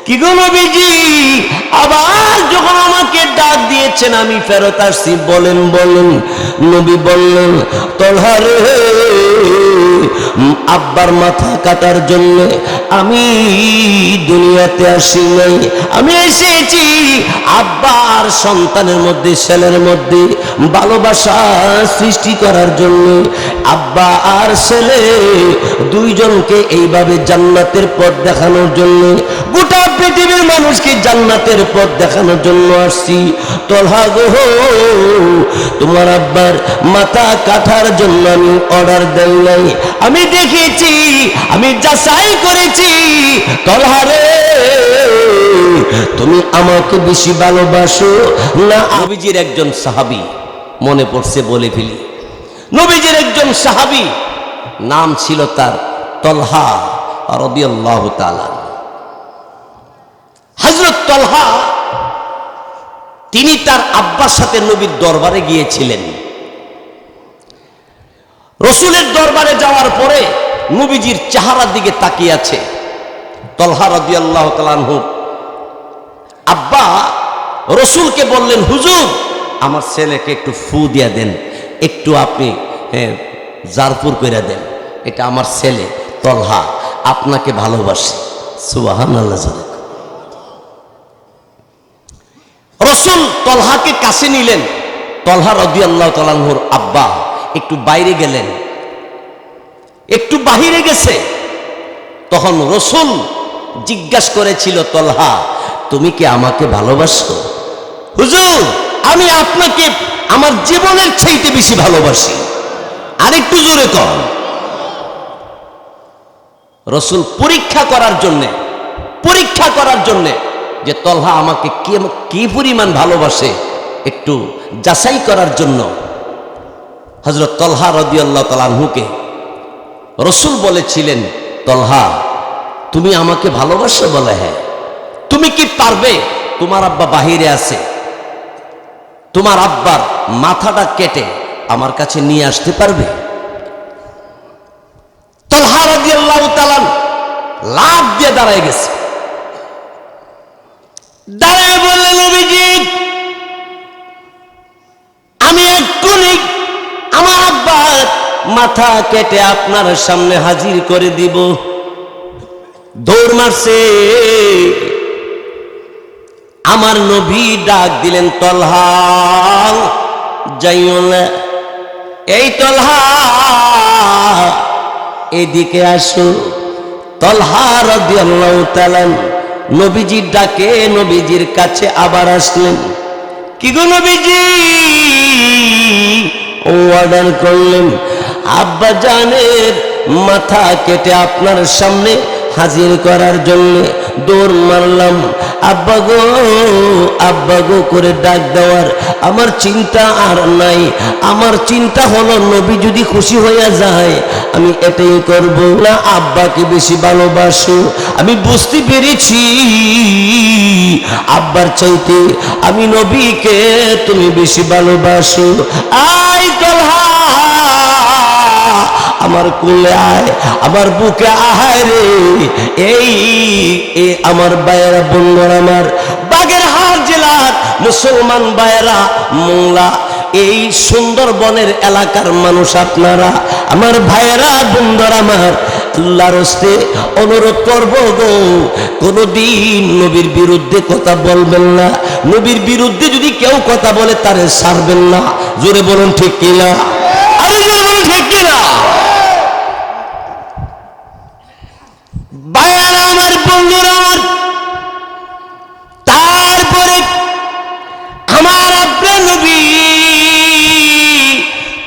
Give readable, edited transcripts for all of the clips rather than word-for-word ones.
কি গো নবীজি, আবার যখন আমাকে ডাক দিয়েছেন আমি ফেরত আসছি, বলেন বলেন। নবী বললেন, তলহা রে, আব্বার মাথা কাটার জন্য আমি দুনিয়াতে আসি নাই, আমি এসেছি আব্বার সন্তানের মধ্যে, ছেলের মধ্যে ভালোবাসা সৃষ্টি করার জন্য। আব্বা আর ছেলে দুইজনকে এইভাবে জান্নাতের পথ দেখানোর জন্য, গোটা পৃথিবীর মানুষকে জান্নাতের পথ দেখানোর জন্য আসছি। তলহা গো, তোমার আব্বার মাথা কাটার জন্য আমি অর্ডার দেই নাই, আমি দেখেছি, আমি যাচাই করেছি। তলহা রে, তুমি আমাকে বেশি ভালোবাসো না? নবীজির একজন সাহাবী, মনে পড়ছে বলে ফেলি, নবীজির একজন সাহাবী, নাম ছিল তার তলহা রাদিয়াল্লাহু তাআলা। হযরত তলহা, তিনি তার আব্বার সাথে নবীর দরবারে গিয়েছিলেন। রসুলের দরবারে যাওয়ার পরে নবীজির চেহারার দিকে তাকিয়ে আছে। তলহা রাদিয়াল্লাহু তাআলা আনহু আব্বা রসুলকে বললেন, হুজুর আমার ছেলেকে একটু ফু দিয়া দেন, একটু আপনি জারপুর করে দেন, এটা আমার ছেলে তলহা আপনাকে ভালোবাসে। সুবহানাল্লাহ। রসুল তলহাকে কাছে নিলেন। তলহা রাদিয়াল্লাহু তাআলা আনহুর আব্বা একটু বাইরে গেলেন, একটু বাহিরে গেছে। তখন রসুল জিজ্ঞাসা করেছিল, তলহা তুমি কি আমাকে ভালোবাসো? হুজুর আমি আপনাকে আমার জীবনের চাইতে বেশি ভালোবাসি। আরেকটু জোরে কর। রসুল পরীক্ষা করার জন্যে যে তলহা আমাকে কি পরিমাণ ভালোবাসে একটু যাচাই করার জন্য হযরত তলহা রাদিয়াল্লাহু তাআলা আনহুকে রসুল বলেছিলেন, তলহা তুমি আমাকে ভালোবাসো? বলে হ্যাঁ। তুমি কি পারবে, তোমার আব্বা বাহিরে আছে, তোমার আব্বার মাথাটা কেটে আমার কাছে নিয়ে আসতে পারবে? তলহা রাদিয়াল্লাহু তাআলা লাফ দিয়ে দাঁড়ায় গেছে। দাঁড়ায় বললেন, নবীজি আমি এক্ষুনি আমার আব্বার মাথা কেটে আপনার সামনে হাজির করে দিব। দৌড় মারছে। আমার নবী ডাক দিলেন, তলহা যাইও না, এই তলহা এদিকে আসো। তলহা রাদিয়াল্লাহু তাআলা নবীজির ডাকে নবীজির কাছে আবার আসলেন। কি গো নবীজি, অর্ডার করলেন আব্বা জানের মাথা কেটে আপনার সামনে হাজির করার জন্য। দৌড় মারলাম। আব্বা গো করে ডাক দেওয়ার আমার চিন্তা আর নাই। আমার চিন্তা হলো নবী যদি খুশি হইয়া যায় আমি এটাই করব। না আব্বাকে বেশি ভালোবাসো, আমি বুঝতে পেরেছি আব্বার চাইতে আমি নবীকে তুমি বেশি ভালোবাসো। আয় তলহা আমার কোলে আয়, আমার বুকে আয় রে। এই আমার ভাইয়েরা বন্ধুরা, আমার বাগেরহাট জেলার মুসলমান ভাইয়েরা, মোংলা এই সুন্দরবনের এলাকার মানুষ আপনারা, আমার ভাইয়েরা বন্ধুরা, আমার আল্লাহর হস্তে অনুরোধ করব গো, কোনদিন নবীর বিরুদ্ধে কথা বলবেন না। নবীর বিরুদ্ধে যদি কেউ কথা বলে তারে ছাড়বেন না। জোরে বলুন ঠিক কিনা? আরে জোরে বলুন ঠিক কিনা? ভাইয়েরা আমার, বন্ধুরা আমার, তারপরে আমার আপনার নবী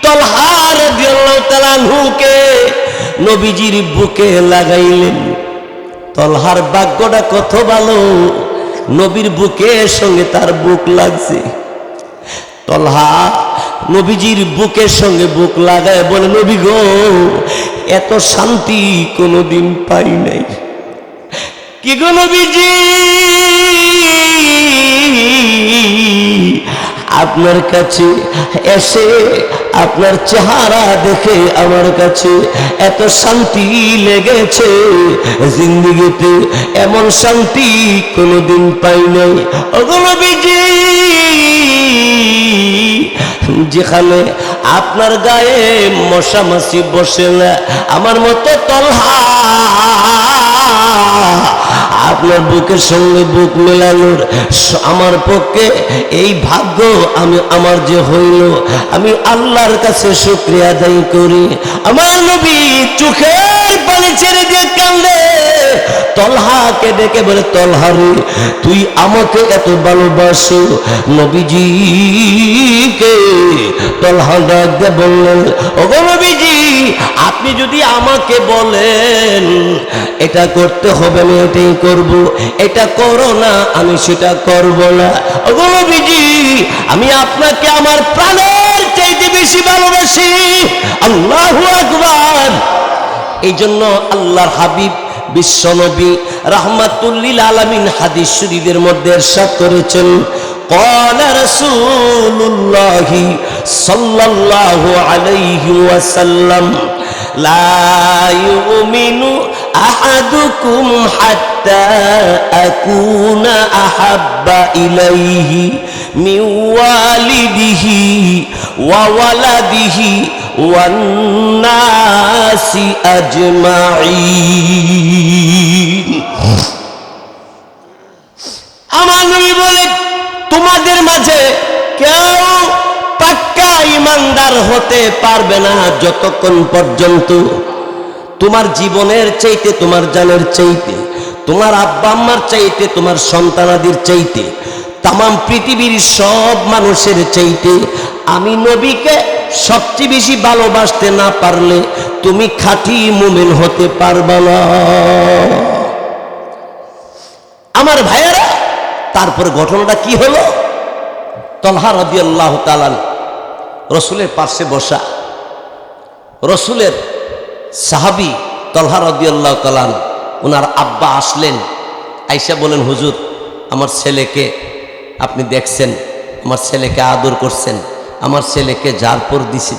তলহা রাদিয়াল্লাহু তাআলা আনহুকে নবীজির বুকে লাগাইলেন। তলহার ভাগ্যটা কত ভালো, নবীর বুকের সঙ্গে তার বুক লাগছে। তলহা নবীজির বুকের সঙ্গে বুক লাগায় বলে, নবী গো এত শান্তি কোনোদিন পাই নাই। কি গো নবীজি, আপনার কাছে এসে আপনার চেহারা দেখে আমার কাছে এত শান্তি লেগেছে, জিন্দেগিতে এমন শান্তি কোনোদিন পাই নাই। ওগো নবীজি, যেখানে আপনার গায়ে মশা মাছি বসে না, আমার মতো তলহা আপনার বুকের সঙ্গে বুক মেলানোর আমার পক্ষে এই ভাগ্য আমার যে হইল, আমি আল্লাহর কাছে শুকরিয়া আদায় করি। আমার নবী চোখের পানি ছেড়ে দিয়ে কান্দে, তলহাকে ডেকে বলে, তলহা রে, তুই আমাকে এত ভালোবাসো? নবীজিকে তলহা ডাক দিয়ে বললেন, ওগো নবীজি, আপনি যদি আমাকে বলেন এটা করতে হবে আমি এটাই করব, এটা করো না আমি সেটা করব না। ওগো নবীজি, আমি আপনাকে আমার প্রাণের চাইতে বেশি ভালোবাসি। আল্লাহু আকবার। এই জন্য আল্লাহর হাবিব বিশ্বনবী রাহমাতুল লিল আলামিন হাদিস শরীফের মধ্যে ইরশাদ করেছেন, قال رسول الله صلى الله عليه وسلم لا يؤمن أحدكم حتى أكون أحب إليه من والده وولده والناس أجمعين। আমার নবী বলে, তোমাদের মাঝে কেউ পাক্কা ইমানদার হতে পারবে না যতক্ষণ পর্যন্ত তোমার জীবনের চাইতে, তোমার জানের চাইতে, তোমার আব্বা আম্মার চাইতে, তোমার সন্তানাদির চাইতে, তামাম পৃথিবীর সব মানুষের চাইতে আমি নবীকে সবচেয়ে বেশি ভালোবাসতে না পারলে তুমি খাঁটি মুমিন হতে পারবে না। আমার ভাইয়েরা, তারপর ঘটনাটা কি হলো? তলহা রাদিয়াল্লাহু তাআলা রসুলের পাশে বসা, রসুলের সাহাবী তলহা রাদিয়াল্লাহু তাআলা ওনার আব্বা আসলেন, আইসা বলেন, হুজুর আমার ছেলেকে আপনি দেখছেন, আমার ছেলেকে আদর করছেন, আমার ছেলেকে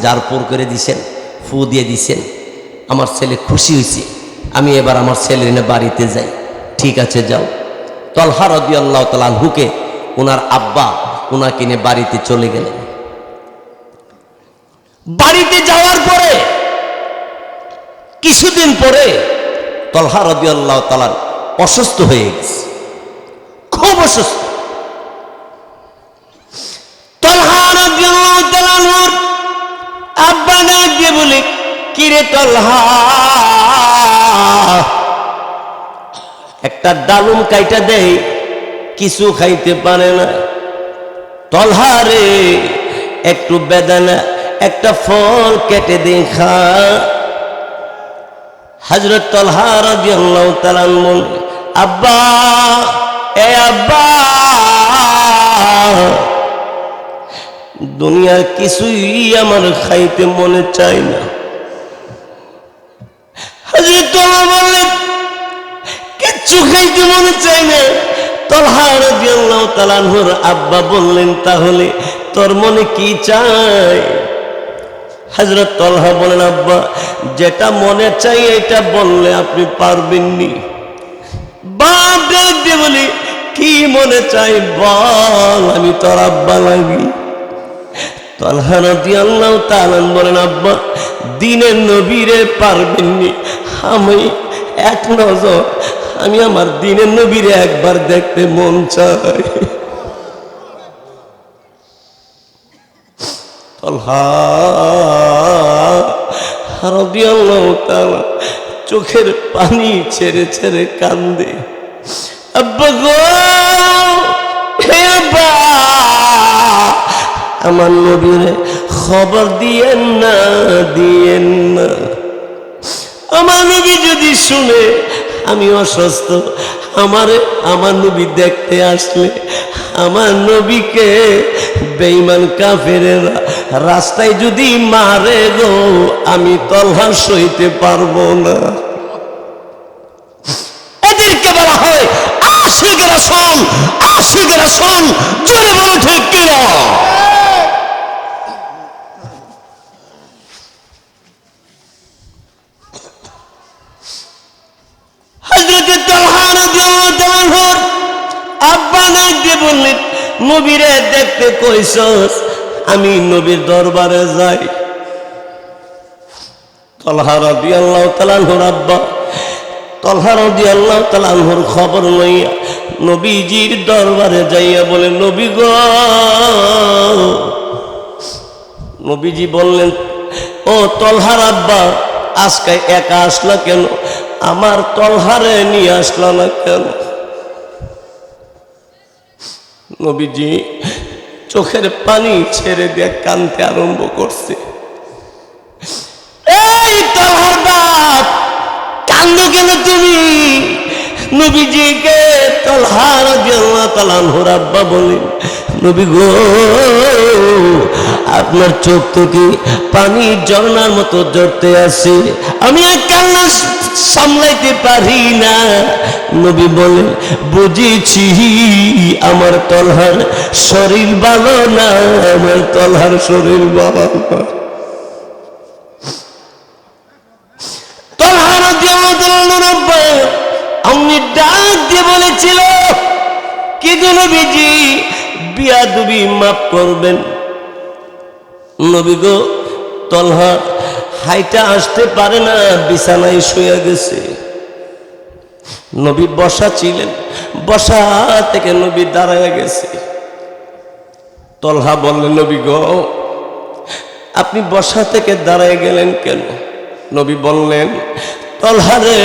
জারপুর করে দিছেন, ফু দিয়ে দিছেন, আমার ছেলে খুশি হয়েছে, আমি এবার আমার ছেলের এনে বাড়িতে যাই। ঠিক আছে যাও। তলহা রাদিয়াল্লাহু তাআলা আনহুকে ওনার আব্বা ওনাকে নিয়ে বাড়িতে চলে গেলেন। বাড়িতে যাওয়ার পরে কিছুদিন পরে তলহা রাদিয়াল্লাহু তাআলা অসুস্থ হয়ে গেছে, খুব অসুস্থ। তলহা রাদিয়াল্লাহু তাআলার আব্বা ডাক দিয়ে বলে, কিরে তলহা, একটা ডালুম কাইটা দেয়, কিছু খাইতে পারে না। তলহা রে, একটু বেদানা, একটা ফল কেটে দেখা। হযরত তলহা রাদিয়াল্লাহু তাআলা বলেন, আব্বা, এ আব্বা, দুনিয়ার কিছুই আমার খাইতে মনে চায় না। হযরত তলহা বললেন, কিচ্ছু খাইতে মনে চায় না। তলহা রাদিয়াল্লাহু তাআলা আনহুর আব্বা বললেন, তাহলে তোর মনে কি চায়? হযরত তলহা বলেন, আব্বা, যেটা মনে চাই এটা বললে আপনি পারবেননি। বাপ দেখতে বলি, কি মনে চাই বল, আমি তোর আব্বা লাগি। তলহা রাদিয়াল্লাহু তাআলা বলেন, আব্বা, দিনের নবীরে পারবেননি, আমি এক নজর আমি আমার দিনের নবীরে একবার দেখতে মন চাই। তলহা রাদিয়াল্লাহু তাআলা চোখের পানি ছেড়ে ছেড়ে কান্দে, আব্বা গো, হে আব্বা, আমার নবীরে খবর দিয়েন না, দিয়েন না। আমার নবী যদি শুনে আমি অসুস্থ, আমার নবী দেখতে আসলে আমার নবীকে বেঈমান কাফেরেরা রাস্তায় যদি মারে গো, আমি তলহা সইতে পারবো না। এদেরকে বলা হয় আশিক রাসূল, আশিক রাসূল। জোরে বলো ঠিক কিনা? দিয়ে বললেন, নবীরে দেখতে কইছস, আমি নবীর দরবারে যাই। তলহা রাদিয়াল্লাহু তাআলা আনহুর আব্বা তলহা রাদিয়াল্লাহু তাআলা আনহুর খবর লইয়া নবীজির দরবারে যাইয়া বলে, নবী গো। নবীজি বললেন, ও তলহার আব্বা, আজকে একা আসলা কেন? আমার তলহারে নিয়ে আসলা না কেন? নবীজি চোখের পানি ছেড়ে দিয়ে কাঁদতে আরম্ভ করছে। এই তলহার বাপ, কান্দো কেন তুমি? নবীজিকে তলহা রাদিয়াল্লাহু তাআলা আনহুর আব্বা বলেন, নবী গো, আপনার চোখ থেকে পানি ঝর্ণার মতো ঝরতে আছে, আমি আর কান্না সামলাইতে পারি না। নবী বলেন, বুঝেছি, আমার তলহার শরীর ভালো না, আমার তলহার শরীর ভালো না। তলহা রাদিয়াল্লাহু তাআলা আনহুর আব্বা অমনি ডাক দিয়ে বলেছিল, কি গো নবীজি, বিয়াদবি মাফ করবেন। নবী গো, তলহা হাইটা আসতে পারে না, বিছানায় শুয়ে গেছে। নবী বসা ছিলেন, বসা থেকে নবী দাঁড়ায় গেছে। তলহা বললেন, নবী গো, আপনি বসা থেকে দাঁড়ায় গেলেন কেন? নবী বললেন, তলহা রে,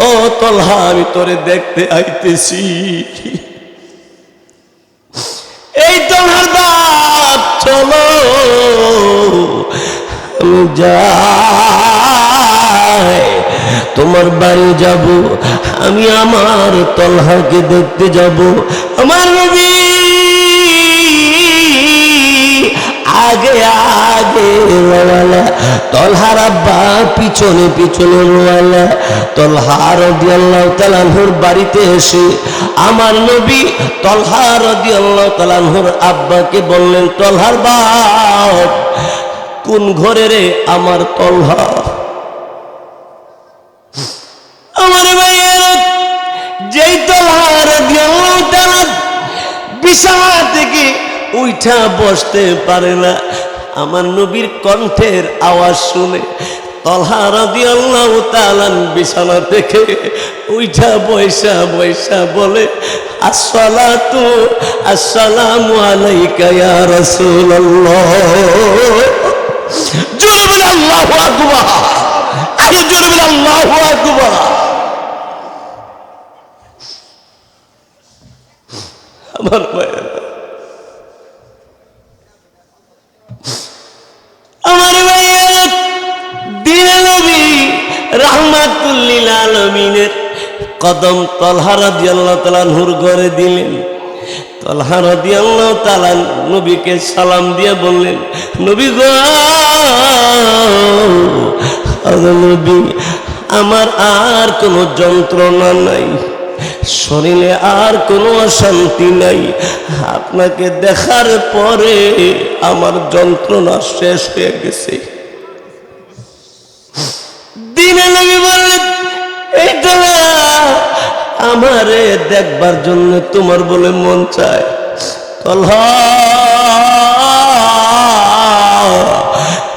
ও তলহা, আমি তোরে দেখতে আইতেছি। এই তলহার বাপ, চলো আমি যাই, তোমার বাড়ি যাব, আমি আমার তলহাকে দেখতে যাব। আমার নবী আগে আগে রওয়ানা, তলহার আব্বা পিছনে পিছনে রওয়ানা। তলহা রাদিয়াল্লাহু তাআলা আনহুর বাড়িতে এসে আমার নবী তলহা রাদিয়াল্লাহু তাআলা আনহুর আব্বাকে বললেন, তলহার বাপ, কোন ঘরে রে আমার তলহা? আমার ভাইয়ের, যেই তলহা রাদিয়াল্লাহু তাআলা বিছানা থেকে উঠা বসতে পারে না, আমার নবীর কণ্ঠের আওয়াজ শুনে তলহা রাদিয়াল্লাহু তাআলা বিছানা থেকে উঠা বৈশা বৈশা বলে, আসসালাতু আসসালামু আলাইকা ইয়া রাসূলুল্লাহ। জোরে বলে আল্লাহু আকবার, আরে জোরে বলে আল্লাহু আকবার। আমার ভাইয়ের, আমার ভাইয়ের, দিনে নবী রাহমাতুল লিল আলামিনের কদম তলহা রাদিয়াল্লাহু তাআলা আনহুর ঘরে দিলেন। তলহা রাদিয়াল্লাহু তাআলা নবীকে সালাম দিয়ে বললেন, নবী গো, নবী, আমার আর কোনো যন্ত্রণা নাই, শরীরে আর কোনো অশান্তি নাই, আপনাকে দেখার পরে আমার যন্ত্রণা শেষ হয়ে গেছে। দিনে নবী বললেন, এইটা আমারে দেখবার জন্য তোমার বলে মন চায়। তলহা,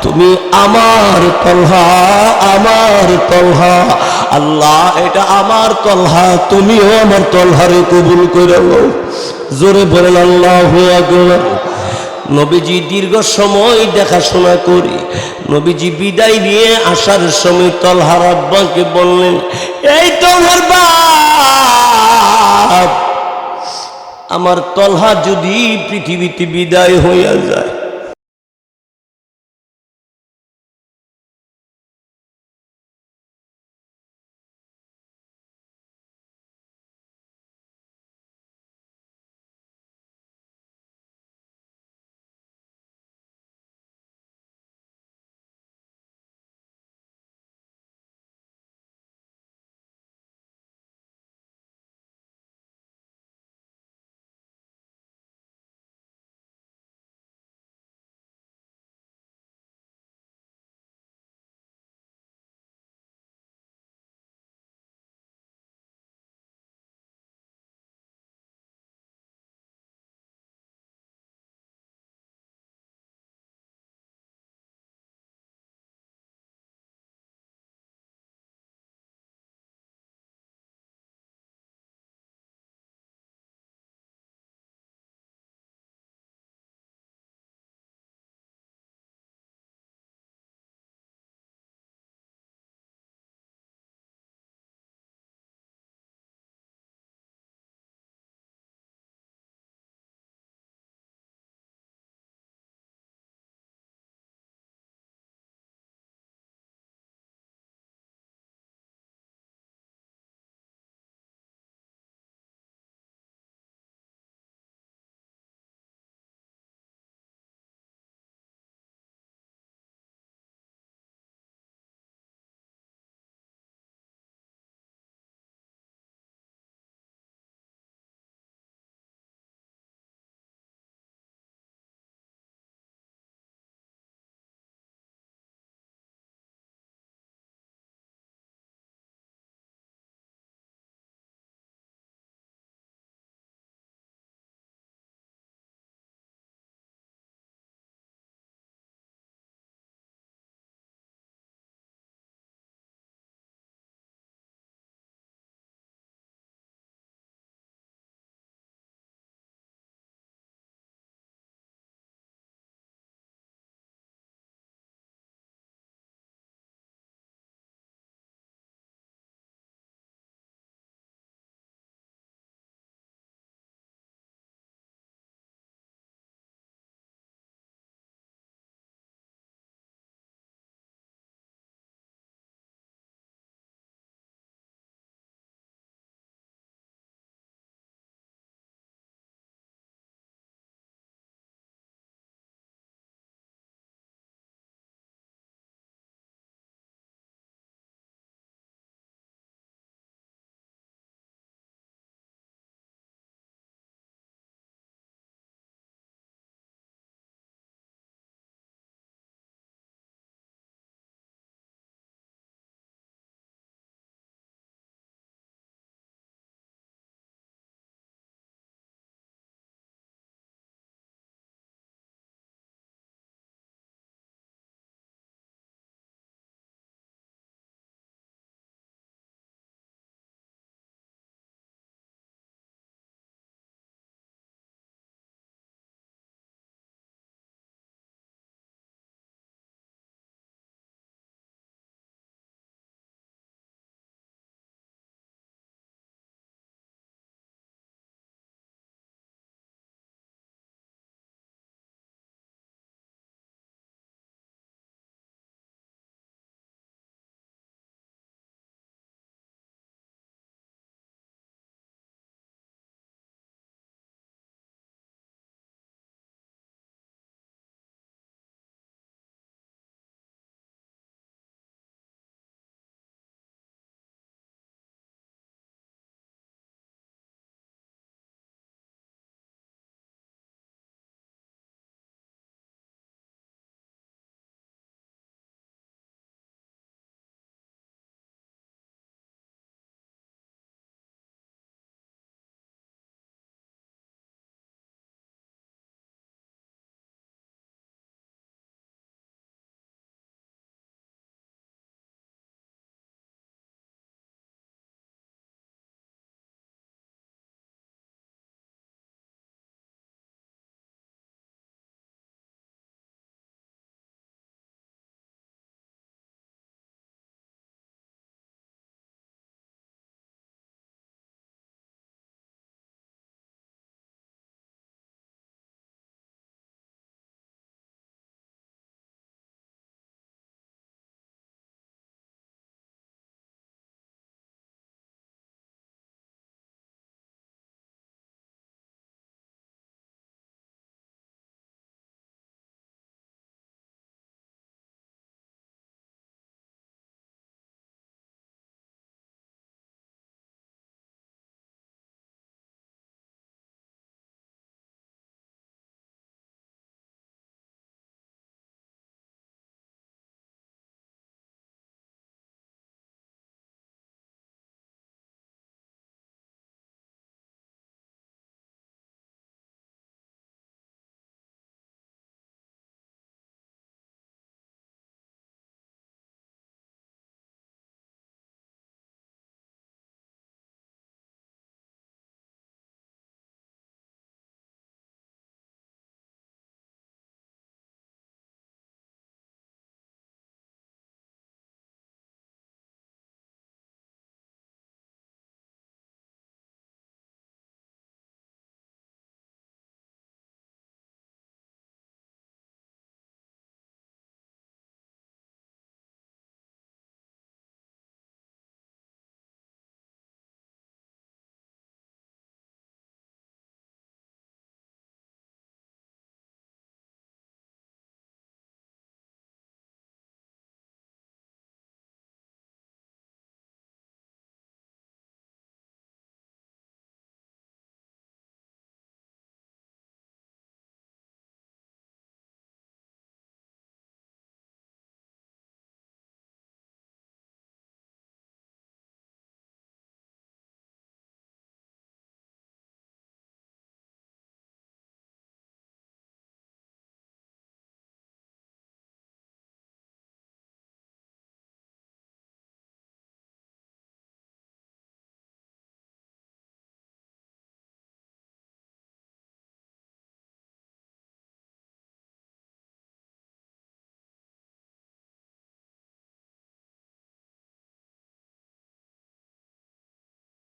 তুমি আমার তলহা, আমার তলহা, আল্লাহ এটা আমার তলহা, তুমিও আমার তলহারে কবুল করে নাও। জোরে বলেন আল্লাহু আকবার। নবীজি দীর্ঘ সময় দেখাশোনা করি নবীজি বিদায় নিয়ে আসার সময় তলহার আব্বাকে বললেন, এই তলহার বাপ, আমার তলহা যদি পৃথিবীতে বিদায় হইয়া যায়,